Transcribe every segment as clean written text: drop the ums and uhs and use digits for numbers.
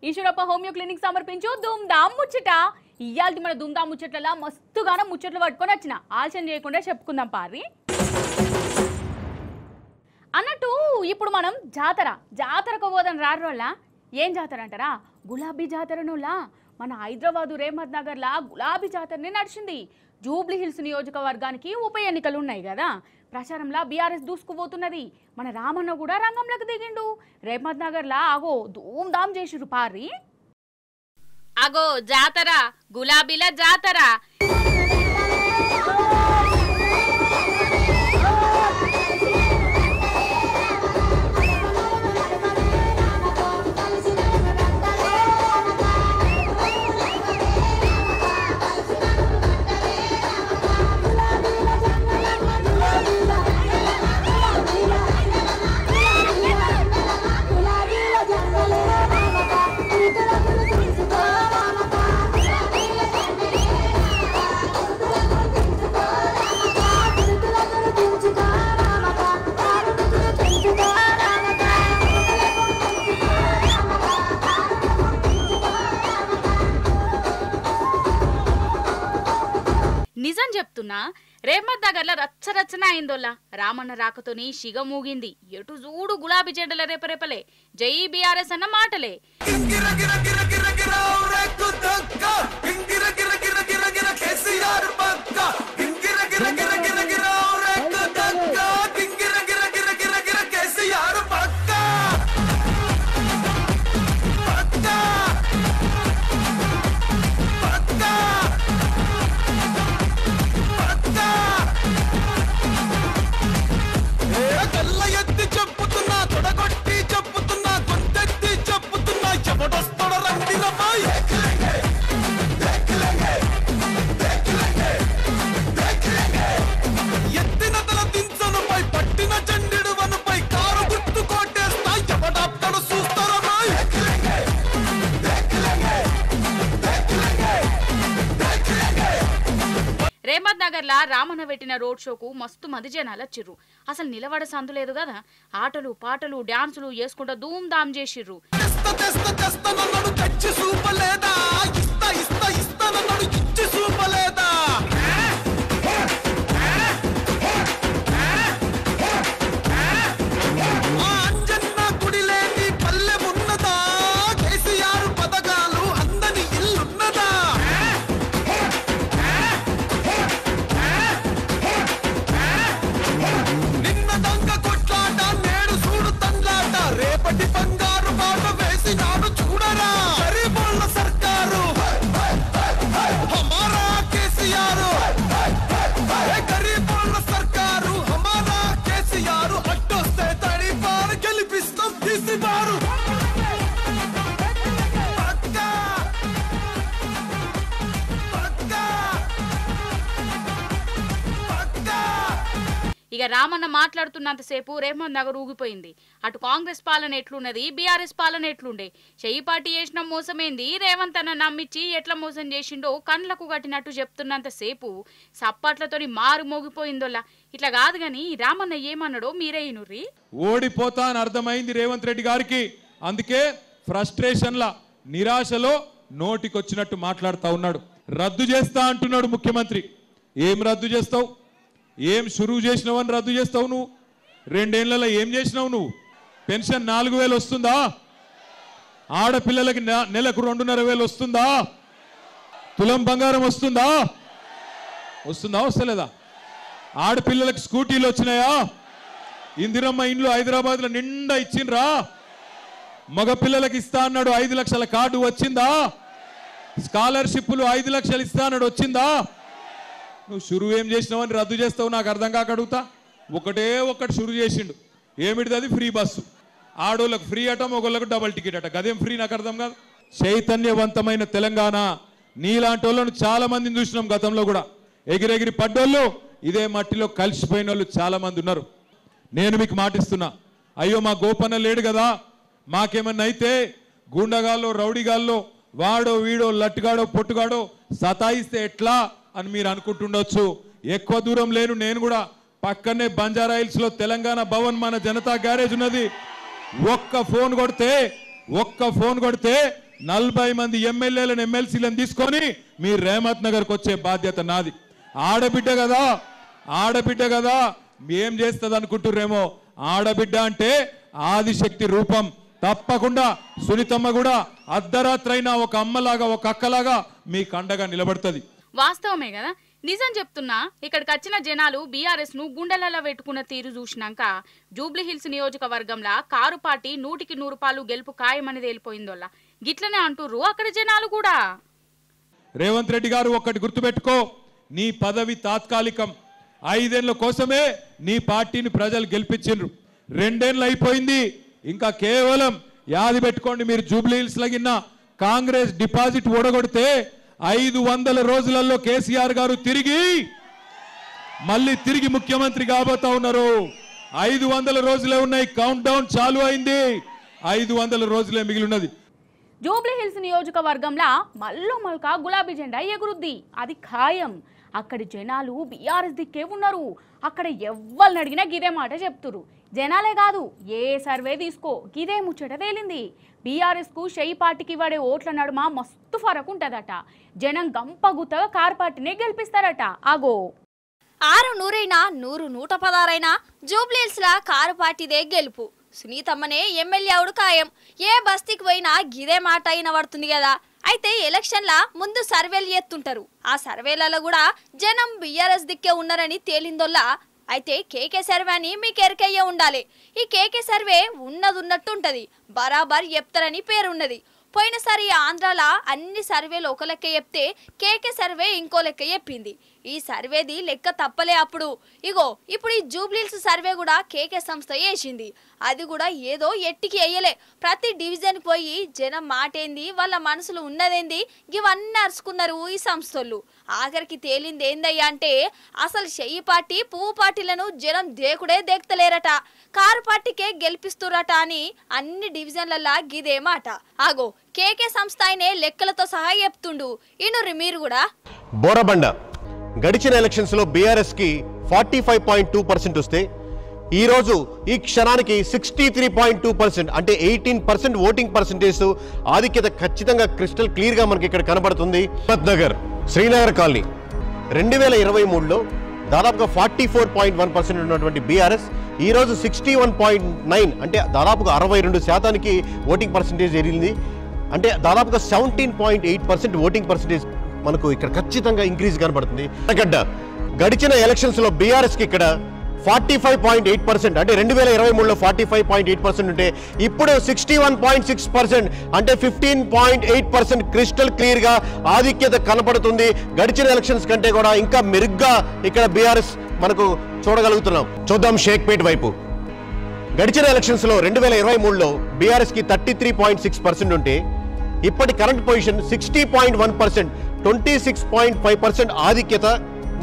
Eeshwarappa homeo clinic సమర్పించు ధూమ్ ధామ్ ముచ్చట. ఇయాల్టి మన ధూమ్ ధామ్ ముచ్చట్ల మస్తుగాన ముచ్చట్లు పట్టుకొని వచ్చిన ఆలస్యం చేయకుండా చెప్పుకుందాం పారి. అన్నట్టు ఇప్పుడు మనం జాతరకు పోదాం రారోళ్ళ. ఏం జాతర అంటారా? గులాబీ జాతరనులా. మన హైదరాబాదు రేమత్ నగర్లా గులాబీ జాతరనే నడిచింది. జూబ్లీ హిల్స్ నియోజకవర్గానికి ఉప ఎన్నికలు ఉన్నాయి కదా, ప్రచారంలా బీఆర్ఎస్ దూసుకుపోతున్నది. మన రామన్న కూడా రంగంలోకి దిగిండు. రేమత్ నగర్లా అగో ధూమ్ ధామ్ చేసిరు పారి. అగో జాతర, గులాబీల జాతర. నిజం చెప్తున్నా, రేమత్ నగర్ల రచ్చరచ్చన అయిందోలా. రామన్న రాకతోని శిగ మూగింది. ఎటు చూడు గులాబీ జెండల రేపరేపలే, జై బీఆర్ఎస్ అన్న మాటలే. రేమత్ నగర్లా రామన్న పెట్టిన రోడ్ షోకు మస్తు మంది జనాలు వచ్చిర్రు. అసలు నిలబడ సందు లేదు కదా, ఆటలు పాటలు డాన్సులు వేసుకుంటూ ధూమ్ ధామ్ చేసిర్రు. ఇక రామన్న మాట్లాడుతున్నంతసేపు రేమత్ నగర్ ఊగిపోయింది. అటు కాంగ్రెస్ పాలన ఎట్లున్నది, బీఆర్ఎస్ పాలన ఎట్లుండే, చెయ్యి పార్టీ చేసిన మోసమేంది, రేవంత్ అన్న నమ్మిచ్చి ఎట్లా మోసం చేసిండో కండ్లకు కట్టినట్టు చెప్తున్నంతసేపు సప్పట్లతోని మారు మోగిపోయిందోలా. ఇట్లా కాదు గాని రామన్న ఏమన్నాడో మీరే ఇనుర్రి. ఓడిపోతా అని అర్థమైంది రేవంత్ రెడ్డి గారికి. అందుకే ఫ్రస్ట్రేషన్ల నిరాశలో నోటికొచ్చినట్టు మాట్లాడుతూ ఉన్నాడు. రద్దు చేస్తా అంటున్నాడు ముఖ్యమంత్రి. ఏం రద్దు చేస్తావు? ఏం షురువు చేసినావు అని రద్దు చేస్తావు నువ్వు? 2 ఏళ్లలో ఏం చేసినావు నువ్వు? పెన్షన్ 4000 వస్తుందా? ఆడపిల్లలకి నెలకు 2500 వస్తుందా? తులం బంగారం వస్తుందా? వస్తలేదా? ఆడపిల్లలకి స్కూటీలు వచ్చినాయా? ఇందిరమ్మ ఇండ్లు హైదరాబాద్లో నిండా ఇచ్చిండ్రా? మగ పిల్లలకి ఇస్తా అన్నాడు 5 లక్షల కార్డు వచ్చిందా? స్కాలర్షిప్లు 5 లక్షలు ఇస్తా అన్నాడు వచ్చిందా? నువ్వు షురువు ఏం చేసినావు అని రద్దు చేస్తావు నాకు అర్థం కాక అడుగుతా. ఒకటి షురు చేసిండు. ఏమిటిది? అది ఫ్రీ బస్సు. ఆడోళ్ళకు ఫ్రీ అట, మగోళ్ళకు డబల్ టికెట్ అట. గదేం ఫ్రీ నాకు అర్థం కాదు. చైతన్యవంతమైన తెలంగాణ, నీలాంటి వాళ్ళను చాలా మందిని చూసినాం గతంలో కూడా. ఎగిరెగిరి పడ్డోళ్ళు, ఇదే మట్టిలో కలిసిపోయిన వాళ్ళు చాలా మంది ఉన్నారు. నేను మీకు మాటిస్తున్నా, అయ్యో మా గోపన్న లేడు కదా, మాకేమన్నా అయితే గూండగాల్లో రౌడీగాల్లో వాడో వీడో లట్టుగాడో పొట్టుగాడో సతాయిస్తే ఎట్లా అని మీరు అనుకుంటుండొచ్చు. ఎక్కువ దూరం లేను నేను కూడా. పక్కనే బంజారా హిల్స్ లో తెలంగాణ భవన్ మన జనతా గ్యారేజ్ ఉన్నది. ఒక్క ఫోన్ కొడితే 40 మంది ఎమ్మెల్యేలను ఎమ్మెల్సీలను తీసుకొని మీ రేమత్ నగర్కి వచ్చే బాధ్యత నాది. ఆడబిడ్డ కదా ఏం చేస్తుంది అనుకుంటుర్రేమో. ఆడబిడ్డ అంటే ఆదిశక్తి రూపం. తప్పకుండా సునీతమ్మ కూడా అర్ధరాత్రైనా ఒక అమ్మలాగా ఒక అక్కలాగా మీ కండగా నిలబడుతుంది. వాస్తవమే కదా. నిజం చెప్తున్నా, ఇక్కడికి వచ్చిన జనాలు బీఆర్ఎస్ ను గుండెలలో పెట్టుకున్న తీరు చూసినాక జూబ్లీ హిల్స్ నియోజకవర్గంలో కారు పార్టీ 100% గెలుపు ఖాయమని తేలిపోయిందోళ్ళ. గిట్లనే అంటుర్రు అక్కడ జనాలు కూడా. రేవంత్ రెడ్డి గారు ఒక్కటి గుర్తుపెట్టుకో, నీ పదవి తాత్కాలికం. 5 ఏళ్ల కోసమే నీ పార్టీని ప్రజలు గెలిపించిండ్రు. 2 ఏళ్ళు అయిపోయింది. ఇంకా కేవలం యాది పెట్టుకోండి, మీరు జూబ్లీ హిల్స్ లగిన కాంగ్రెస్ డిపాజిట్ ఓడగొడితే 500 రోజులలో కేసీఆర్ గారు మళ్ళీ తిరిగి ముఖ్యమంత్రి కాబోతా ఉన్నారు. 500 రోజులే ఉన్నాయి. కౌంట్ డౌన్ చాలు అయింది. 500 రోజులే మిగిలినది. జూబ్లీ హిల్స్ నియోజకవర్గంలో మల్కా గులాబీ జెండా ఎగురుద్ది, అది ఖాయం. అక్కడి జనాలు బీఆర్ఎస్ దిక్కే ఉన్నారు. అక్కడ ఎవ్వరిని అడిగినా గిదే మాట చెప్తురు. జనాలే కాదు, ఏ సర్వే తీసుకో గిదే ముచ్చట తేలింది. బీఆర్ఎస్ కు షెయి పార్టీకి వాడే ఓట్ల నడుమ మస్తు ఫరక్ ఉంటదట. జనం గంపగుత్తగా కార్ పార్టీనే గెలిపిస్తారట. ఆగో 600 100 జూబ్లీ హిల్స్ లా కారు పార్టీదే గెలుపు. సునీతమ్మనే ఎమ్మెల్యే అవుడు ఖాయం. ఏ బస్తీకి పోయినా గిదే మాట అయిన పడుతుంది కదా. అయితే ఎలక్షన్ల ముందు సర్వేలు చేస్తుంటారు. ఆ సర్వేలలో కూడా జనం బీఆర్ఎస్ దిక్కే ఉన్నారని తేలిందోల్లా. అయితే కేకే సర్వే అని మీకు ఎరికయ్యే ఉండాలి. ఈ కేకే సర్వే ఉన్నట్టు ఉంటది, బరాబర్ చెప్తారని పేరున్నది. పోయినసారి ఆంధ్రాలో అన్ని సర్వేలు ఒక లెక్క చెప్తే కేకే సర్వే ఇంకో లెక్క చెప్పింది. ఈ సర్వేది లెక్క తప్పలే అప్పుడు. ఇప్పుడు ఈ జూబ్లీ హిల్స్ సర్వే కూడా కేకే సంస్థ చేసింది. అది కూడా ఏదో ఎట్టికి వేయలే. ప్రతి డివిజన్ పోయి జనం మాటేంది, వాళ్ళ మనసులో ఉన్నదేంది, ఇవన్నీ అరుచుకున్నారు ఈ సంస్థలు. ఆఖరికి తేలింది ఏందయ్యా అంటే అసలు షెయి పార్టీ పువ్వు పార్టీలను జనం దేకుడే దేక్తలేరట, కారు పార్టీకే గెలిపిస్తురట అని అన్ని డివిజన్లలా గిదే మాట. ఆగో కేకే సంస్థ అయినే లెక్కలతో సహా చెప్తుండు. ఇనుర్రి మీరు కూడా. బోరబండ గడిచిన ఎలక్షన్స్ లో బీఆర్ఎస్ కి 45.2% వస్తే ఈ రోజు ఈ క్షణానికి 63.2% అంటే 18% ఓటింగ్ పర్సెంటేజ్ ఆధిక్యత ఖచ్చితంగా క్రిస్టల్ క్లియర్ గా మనకి ఇక్కడ కనబడుతుంది. నగర్ శ్రీనగర్ కాలనీ 2023లో దాదాపుగా 44.1% ఉన్నటువంటి బీఆర్ఎస్ ఈ రోజు 61.9 అంటే దాదాపుగా 62% ఓటింగ్ పర్సెంటేజ్ ఎరిగింది. అంటే దాదాపుగా 17.8% ఓటింగ్ పర్సెంటేజ్ మనకు ఇక్కడ ఖచ్చితంగా ఇంక్రీజ్ కనబడుతుంది. గడిచిన ఎలక్షన్స్ లో బీఆర్ఎస్ కి ఇక్కడ 45.8% అంటే 2023లో 45.8% ఉంటే ఇప్పుడు 61.6% అంటే 15.8% క్రిస్టల్ క్లియర్ గా ఆధిక్యత కనబడుతుంది. గడిచిన ఎలక్షన్స్ కంటే కూడా ఇంకా మెరుగ్గా ఇక్కడ బీఆర్ఎస్ మనకు చూడగలుగుతున్నాం. చూద్దాం షేక్పేట్ వైపు. గడిచిన ఎలక్షన్స్ లో 2023లో బీఆర్ఎస్ కి 33.6% ఉంటే ఇప్పటి కరెంట్ పొజిషన్ 60.1%, 26.5% ఆధిక్యత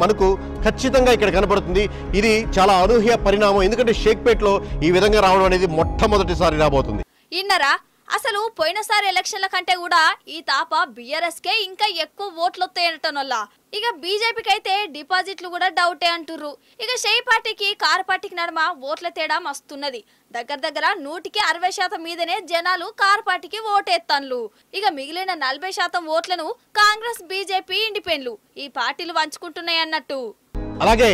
మనకు ఖచ్చితంగా ఇక్కడ కనబడుతుంది. ఇది చాలా అనూహ్య పరిణామం. ఎందుకంటే షేక్పేట్లో ఈ విధంగా రావడం అనేది మొట్టమొదటిసారి రాబోతుంది. ఇన్నరా అసలు పోయినసారి ఎలక్షన్ల కంటే కూడా ఈ తాప బీఆర్ఎస్ కే ఇంకా ఎక్కువ ఓట్లు వస్తాయనటం వల్ల ఇక బీజేపీకి అయితే డిపాజిట్లు కూడా డౌటే అంటుర్రు. ఇక షెయి పార్టీకి కారు పార్టీకి నడుమ ఓట్ల తేడా మస్తున్నది. దగ్గర 160% మీదనే జనాలు కారు పార్టీకి ఓటేస్తాన్లు. ఇక మిగిలిన 40% ఓట్లను కాంగ్రెస్, బీజేపీ, ఇండిపెండెంట్లు ఈ పార్టీలు పంచుకుంటున్నాయి అన్నట్టు. అలాగే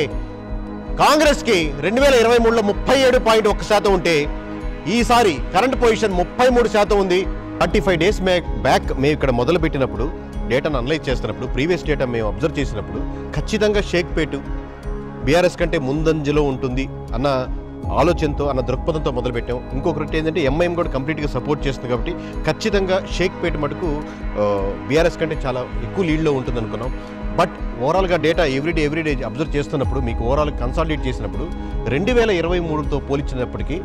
కాంగ్రెస్ కి 2023లో 37.1% ఉంటే ఈసారి కరెంట్ పొజిషన్ 33% ఉంది. 35 డేస్ బ్యాక్ మేము ఇక్కడ మొదలు పెట్టినప్పుడు డేటాను అనలైజ్ చేస్తున్నప్పుడు ప్రీవియస్ డేటా మేము అబ్జర్వ్ చేసినప్పుడు ఖచ్చితంగా షేక్పేట్ బీఆర్ఎస్ కంటే ముందంజలో ఉంటుంది అన్న ఆలోచనతో అన్న దృక్పథంతో మొదలుపెట్టాం. ఇంకొకటి ఏంటంటే ఎంఐఎం కూడా కంప్లీట్గా సపోర్ట్ చేస్తుంది కాబట్టి ఖచ్చితంగా షేక్పేట్ మటుకు బీఆర్ఎస్ కంటే చాలా ఎక్కువ లీడ్లో ఉంటుంది అనుకున్నాం. బట్ ఓవరాల్గా డేటా ఎవ్రీడే అబ్జర్వ్ చేస్తున్నప్పుడు మీకు ఓవరాల్ కన్సాలిడేట్ చేసినప్పుడు 2023తో పోల్చినప్పటికీ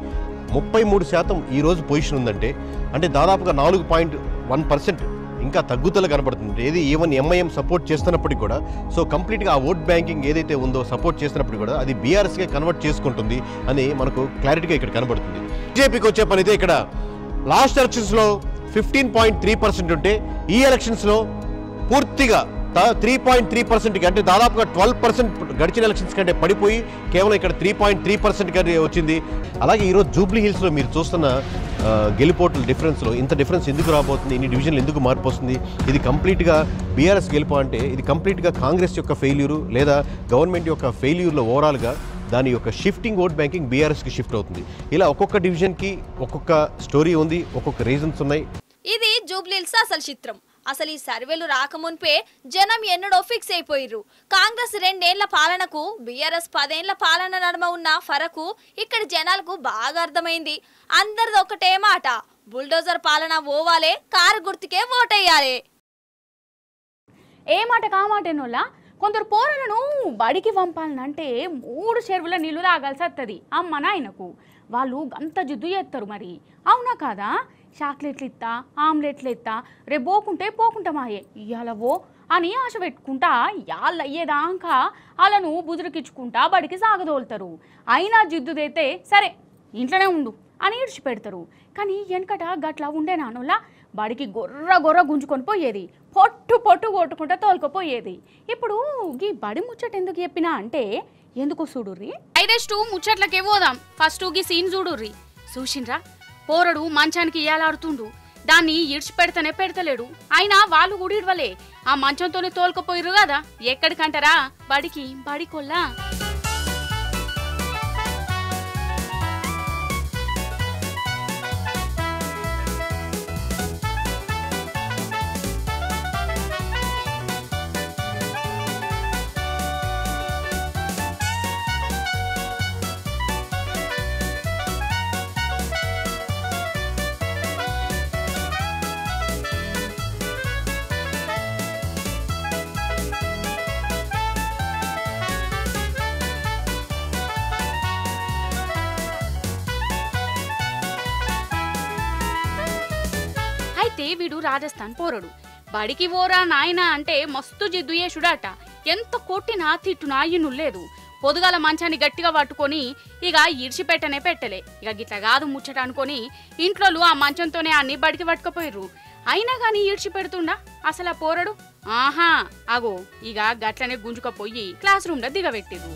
33% ఈరోజు పొజిషన్ ఉందంటే అంటే దాదాపుగా 4.1% ఇంకా తగ్గుదల కనబడుతుంది. ఏది ఈవెన్ ఎంఐఎం సపోర్ట్ చేస్తున్నప్పటికీ కూడా సో కంప్లీట్గా ఆ ఓట్ బ్యాంకింగ్ ఏదైతే ఉందో సపోర్ట్ చేస్తున్నప్పుడు కూడా అది బీఆర్ఎస్కే కన్వర్ట్ చేసుకుంటుంది అని మనకు క్లారిటీగా ఇక్కడ కనబడుతుంది. బీజేపీకి వచ్చే పని అయితే ఇక్కడ లాస్ట్ ఎలక్షన్స్లో 15.3% ఉంటే ఈ ఎలక్షన్స్లో పూర్తిగా 3.3% అంటే దాదాపుగా 12% గడిచిన ఎలక్షన్స్ కంటే పడిపోయి కేవలం ఇక్కడ 3.3% వచ్చింది. అలాగే ఈరోజు జూబ్లీ హిల్స్లో మీరు చూస్తున్న గెలుపోట్ల డిఫరెన్స్లో ఇంత డిఫరెన్స్ ఎందుకు రాబోతుంది, ఇన్ని డివిజన్లు ఎందుకు మార్పు వస్తుంది, ఇది కంప్లీట్గా బీఆర్ఎస్ గెలుపు అంటే ఇది కంప్లీట్గా కాంగ్రెస్ యొక్క ఫెయిల్యూరు లేదా గవర్నమెంట్ యొక్క ఫెయిల్యూర్లో ఓవరాల్గా దాని యొక్క షిఫ్టింగ్ ఓట్ బ్యాంకింగ్ బీఆర్ఎస్కి షిఫ్ట్ అవుతుంది. ఇలా ఒక్కొక్క డివిజన్కి ఒక్కొక్క స్టోరీ ఉంది, ఒక్కొక్క రీజన్స్ ఉన్నాయి. ఇది జూబ్లీహిల్స్ అసలు చిత్రం. అసలు ఈ సర్వేలు రాకమున్పే జనం ఎన్నడో ఫిక్స్ అయిపోయిర్రు. కాంగ్రెస్ 2 ఏళ్ల పాలనకు బీఆర్ఎస్ 10 ఏళ్ల పాలన నడుమ ఉన్న ఫరకు ఇక్కడ జనాలకు బాగా అర్థమైంది. అందరిది ఒకటే మాట, బుల్డోజర్ పాలన పోవాలే, కారు గుర్తుకే ఓటేయాలి. ఏ మాట కామాటేనోళ్ళ కొందరు పోరలను బడికి పంపాలనంటే 3 చెరువుల నీళ్లు తాగాల్సి వస్తుంది అమ్మ నాయనకు. వాళ్ళు అంత జిద్దు చేస్తారు మరి, అవునా కాదా? చాక్లెట్లు ఇస్తా, ఆమ్లెట్లు ఇస్తా, రేపు పోకుంటే మాయే ఇయ్యాలవో అని ఆశ పెట్టుకుంటా యాళ్ళు అయ్యేదాకా వాళ్ళను బుజురుకిచ్చుకుంటా బడికి సాగదోలుతారు. అయినా జిద్దుదైతే సరే ఇంట్లోనే ఉండు అని ఇడిచిపెడతారు. కానీ వెనకట గట్లా ఉండే నాన్నోళ్ళ బడికి గొర్ర గుంజుకొని పోయేది, పొట్టు కొట్టుకుంటా తోలుకపోయేది. ఇప్పుడు ఈ బడి ముచ్చట ఎందుకు చెప్పినా అంటే ఎందుకు చూడుర్రి. డైరెక్ట్ ముచ్చట్లకే పోదాం. ఫస్ట్ గీ సీన్ చూడుర్రి. చూసిండ్రా, పోరడు మంచానికి ఇయ్యాలాడుతుండు, దాన్ని ఇడిచిపెడతానే పెడతలేడు. అయినా వాళ్ళు కూడా ఇడవలే, ఆ మంచంతోనే తోలుకపోయిర్రు కదా. ఎక్కడికంటారా? బడికొల్లా. అయితే వీడు రాజస్థాన్ పోరడు. బడికి పోరా నాయనా అంటే మస్తు జిద్దు చేసుడాట. ఎంత కొట్టినా తిట్టునా ఇనులేదు. పొదుగాల మంచాన్ని గట్టిగా పట్టుకొని ఇక ఇడిచిపెట్టనే పెట్టలే. ఇక గిట్ల కాదు ముచ్చట అనుకొని ఇంట్లో ఆ మంచంతోనే అన్ని బడికి పట్టుకుపోయిర్రు. అయినా గాని ఇడిచిపెడుతుండా అసలు ఆ పోరడు? ఆహా అగో ఇక గట్లనే గుంజుకపోయి క్లాస్ రూమ్ లో దిగబెట్టిర్రు.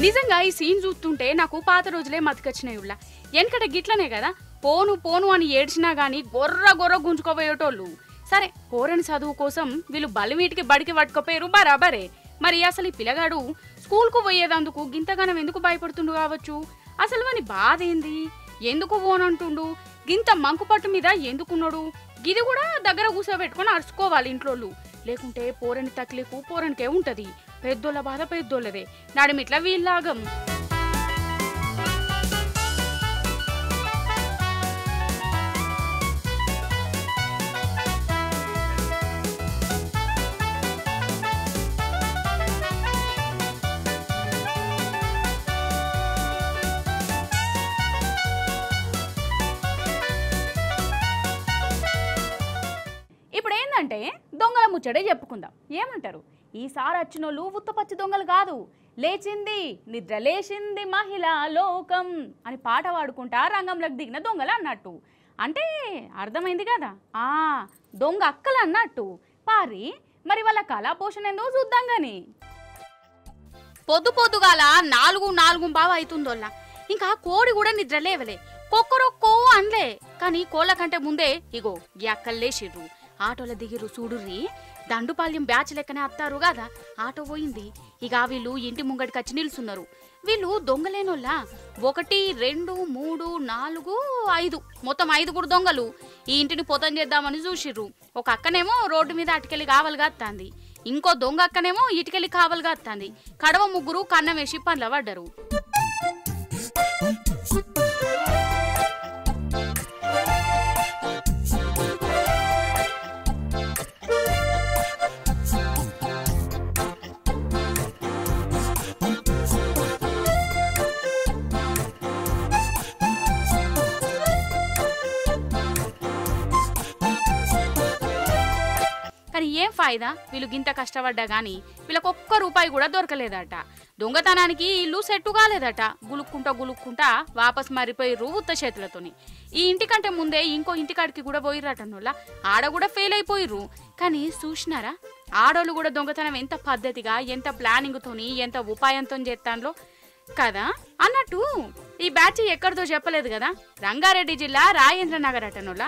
నిజంగా ఈ సీన్ చూస్తుంటే నాకు పాత రోజులే మతికొచ్చినాయి. ఉళ్ళ వెనకట గిట్లనే కదా, పోను అని ఏడ్చినా గాని గొర్ర గుంజుకోపోయేటోళ్ళు. సరే పోరని చదువు కోసం వీళ్ళు బలిమీటికి బడికి పట్టుకుపోయారు బరాబరే. మరి అసలు ఈ పిల్లగాడు స్కూల్కు పోయేదందుకు గింతగానం ఎందుకు భయపడుతుండు కావచ్చు? అసలు వాని బాధ ఏంది? ఎందుకు పోనంటుండు? గింత మంకుపట్టు మీద ఎందుకున్నాడు? గిది కూడా దగ్గర కూర్చోబెట్టుకొని అరుచుకోవాలి ఇంట్లోళ్ళు. లేకుంటే పోరని తక్లీఫ్ పోరనికే ఉంటది. పెద్దోళ్ళ బాధ పెద్దోళ్ళదే, నడిమిట్లా వీళ్ళాగం. ఇప్పుడు ఏంటంటే దొంగల ముచ్చడే చెప్పుకుందాం. ఏమంటారు? ఈసారి వచ్చినోళ్ళు ఉత్తపచ్చి దొంగలు కాదు, లేచింది నిద్ర లేచింది మహిళా లోకం అని పాట పాడుకుంటా రంగంలోకి దిగిన దొంగలు అన్నట్టు. అంటే అర్థమైంది కదా, దొంగ అక్కలు అన్నట్టు. పారి మరి వాళ్ళ కళా పోషణ ఏందో చూద్దాం గాని. పొద్దుగాల 4:04 అవుతుందోళ్ళ. ఇంకా కోడి కూడా నిద్ర లేవలే, కొక్కరొక్కో అనలే. కానీ కోళ్ళ కంటే ముందే ఇగో ఈ అక్కలు లేచిర్రు. ఆటోల దిగిరు చూడుర్రి. దండుపాల్యం బ్యాచ్ లెక్కనే అత్తారు కదా. ఆటో పోయింది. ఇక వీళ్ళు ఇంటి ముంగడికి వచ్చి నిల్చున్నారు. వీళ్ళు దొంగలేనోళ్ళ. 1, 2, 3, 4, 5 మొత్తం 5 దొంగలు ఈ ఇంటిని పొతం చేద్దామని చూసిర్రు. ఒక అక్కనేమో రోడ్డు మీద అటుకెళ్ళి కావలుగా అత్తాంది, ఇంకో దొంగ అక్కనేమో ఇటుకెళ్ళి కావలుగా అత్తాంది. కడవ ముగ్గురు కన్నం వేసి పండ్ల పడ్డరు. కానీ ఏం ఫాయిదా, వీళ్ళు గింత కష్టపడ్డా గాని వీళ్ళకి ఒక్క రూపాయి కూడా దొరకలేదట. దొంగతనానికి ఇల్లు సెట్టు కాలేదట. గులుక్కుంటా వాపస్ మారిపోయిర్రు ఉత్త చేతులతోని. ఈ ఇంటికంటే ముందే ఇంకో ఇంటికాడికి కూడా పోయిర్రటనోళ్ళ. ఆడ కూడా ఫెయిల్ అయిపోయిర్రు. కానీ చూసినారా, ఆడోళ్ళు కూడా దొంగతనం ఎంత పద్ధతిగా, ఎంత ప్లానింగ్ తోని, ఎంత ఉపాయంతో చేస్తాన్లో కదా. అన్నట్టు ఈ బ్యాచ్ ఎక్కడితో చెప్పలేదు కదా, రంగారెడ్డి జిల్లా రాజేంద్ర నగర్ అటనోళ్ళ.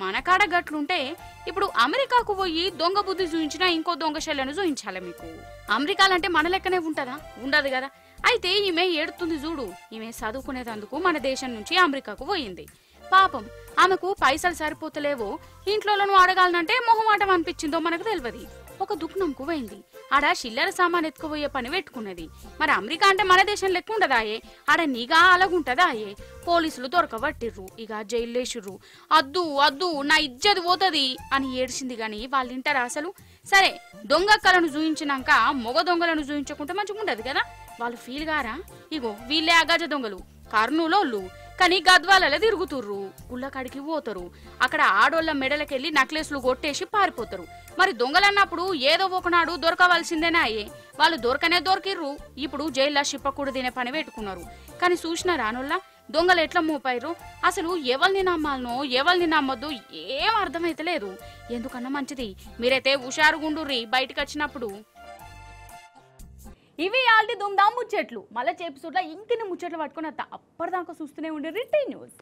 మన కాడ గట్లుంటే ఇప్పుడు అమెరికాకు పోయి దొంగ బుద్ధి చూయించినా ఇంకో దొంగ శల్యను చూయించాలి మీకు. అమెరికాలంటే మన లెక్కనే ఉంటదా? ఉండదు కదా. అయితే ఈమె ఏడుతుంది చూడు. ఈమె చదువుకునేందుకు మన దేశం నుంచి అమెరికాకు పోయింది. పాపం ఆమెకు పైసలు సరిపోతలేవో, ఇంట్లోలను అడగాలనంటే మొహమాటం అనిపించిందో మనకు తెలియదు. ఒక దుకాణంకు పోయింది. ఆడ చిల్లర సామాన్ ఎత్తుకుపోయే పని పెట్టుకున్నది. మరి అమెరికా అంటే మన దేశం లెక్క ఉండదాయే, ఆడ నిఘా అలాగుంటదాయే. పోలీసులు దొరకబట్టిర్రు, ఇక జైల్లేసిర్రు. అద్దు నా ఇజ్జది పోతది అని ఏడ్చింది. గాని వాళ్ళు వింటారా అసలు? సరే, దొంగక్కలను చూయించినాక మొగ దొంగలను చూయించకుంటే మంచిగా ఉండదు కదా. వాళ్ళు ఫీల్ గారా? ఇగో వీళ్ళే ఆ గజ దొంగలు, కర్నూలోళ్ళు. కానీ గద్వాలలో తిరుగుతుర్రు, గుళ్ళకాడికి పోతారు. అక్కడ ఆడోళ్ళ మెడలకెళ్ళి నక్లెస్లు కొట్టేసి పారిపోతారు. మరి దొంగలన్నప్పుడు ఏదో ఒకనాడు దొరకవలసిందేనా అయ్యే. వాళ్ళు దొరికిర్రు. ఇప్పుడు జైల్లో షిప్పకూడ తినే పని పెట్టుకున్నారు. కానీ చూసిన రానోళ్ళ దొంగలు ఎట్లా మోపాయిరు. అసలు ఎవరిని నమ్మాలనో ఎవరిని నమ్మొద్దు ఏం అర్థమైతలేదు. ఎందుకన్నా మంచిది మీరైతే హుషారుగుండుర్రి బయటకు వచ్చినప్పుడు. ఇవి ఆల్రెడీ దుమ్దాం ముచ్చట్లు. మళ్ళీ ఎపిసోడ్లో ఇంకిన్ని ముచ్చట్లు పట్టుకుని అప్పటిదాకా చూస్తూనే ఉండే రిటైన్ న్యూస్.